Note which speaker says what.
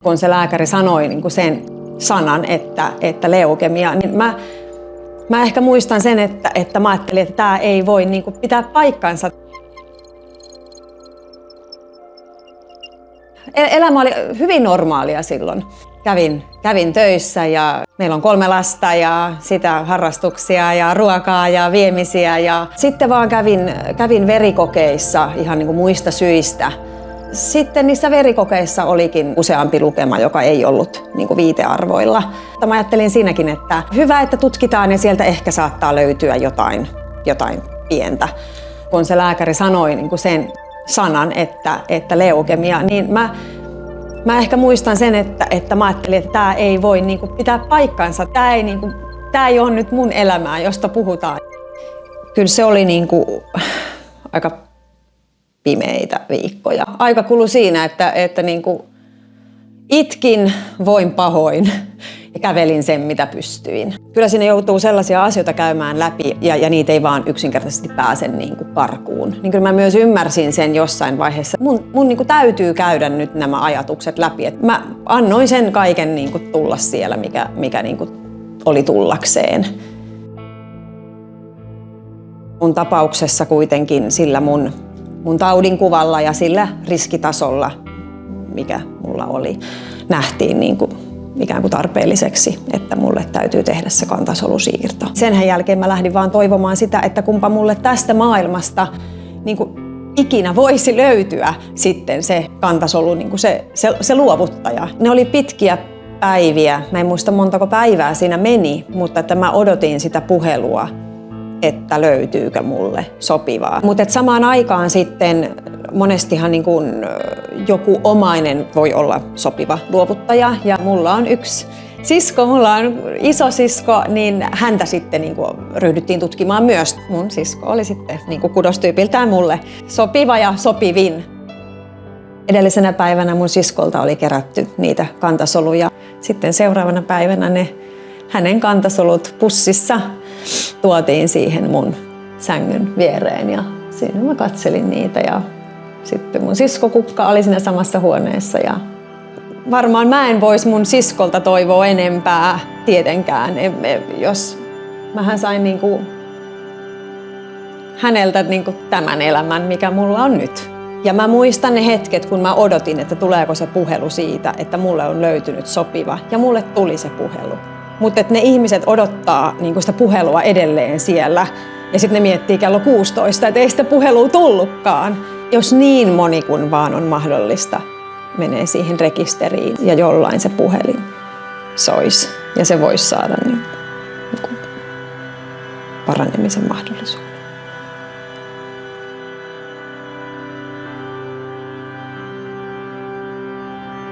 Speaker 1: Kun se lääkäri sanoi niin kuin sen sanan, että leukemia, niin mä ehkä muistan sen, että mä ajattelin, että tämä ei voi niin kuin pitää paikkansa. Elämä oli hyvin normaalia silloin. Kävin töissä ja meillä on 3 lasta ja sitä harrastuksia ja ruokaa ja viemisiä. Ja sitten vaan kävin verikokeissa ihan niin kuin muista syistä. Sitten niissä verikokeissa olikin useampi lukema, joka ei ollut niin kuin viitearvoilla. Mä ajattelin siinäkin, että hyvä, että tutkitaan ja sieltä ehkä saattaa löytyä jotain pientä. Kun se lääkäri sanoi niin kuin sen sanan, että leukemia, niin mä ehkä muistan sen, että mä ajattelin, että tämä ei voi niin kuin pitää paikkansa. Tämä ei ole nyt mun elämää, josta puhutaan. Kyllä se oli niin kuin aika pimeitä viikkoja. Aika kului siinä, että niin kuin itkin, voin pahoin ja kävelin sen, mitä pystyin. Kyllä siinä joutuu sellaisia asioita käymään läpi ja niitä ei vaan yksinkertaisesti pääse niin kuin karkuun. Niin kyllä mä myös ymmärsin sen jossain vaiheessa. Mun niin kuin täytyy käydä nyt nämä ajatukset läpi. Et mä annoin sen kaiken niin kuin tulla siellä, mikä niin kuin oli tullakseen. Mun tapauksessa kuitenkin sillä mun taudin kuvalla ja sillä riskitasolla, mikä mulla oli, nähtiin niin kuin ikään kuin tarpeelliseksi, että mulle täytyy tehdä se kantasolusiirto. Sen jälkeen mä lähdin vaan toivomaan sitä, että kumpa mulle tästä maailmasta niin kuin ikinä voisi löytyä sitten se kantasolu, niin kuin se luovuttaja. Ne oli pitkiä päiviä, mä en muista montako päivää siinä meni, mutta että mä odotin sitä puhelua, että löytyykö mulle sopivaa. Mutta samaan aikaan sitten monestihan niin kun joku omainen voi olla sopiva luovuttaja. Ja mulla on yksi sisko, mulla on isosisko, niin häntä sitten niin kun ryhdyttiin tutkimaan myös. Mun sisko oli sitten niin kun kudostyypiltään mulle sopiva ja sopivin. Edellisenä päivänä mun siskolta oli kerätty niitä kantasoluja. Sitten seuraavana päivänä ne hänen kantasolut pussissa tuotiin siihen mun sängyn viereen ja siinä mä katselin niitä ja sitten mun siskokukka oli siinä samassa huoneessa ja varmaan mä en vois mun siskolta toivoa enempää tietenkään, jos mähän sain niinku häneltä niinku tämän elämän, mikä mulla on nyt. Ja mä muistan ne hetket, kun mä odotin, että tuleeko se puhelu siitä, että mulle on löytynyt sopiva ja mulle tuli se puhelu. Mutta ne ihmiset odottaa niin sitä puhelua edelleen siellä ja sitten ne miettii kello 16, että ei sitä puhelua tullutkaan. Jos niin moni kuin vaan on mahdollista menee siihen rekisteriin ja jollain se puhelin soisi ja se voisi saada niin paranemisen mahdollisuuden.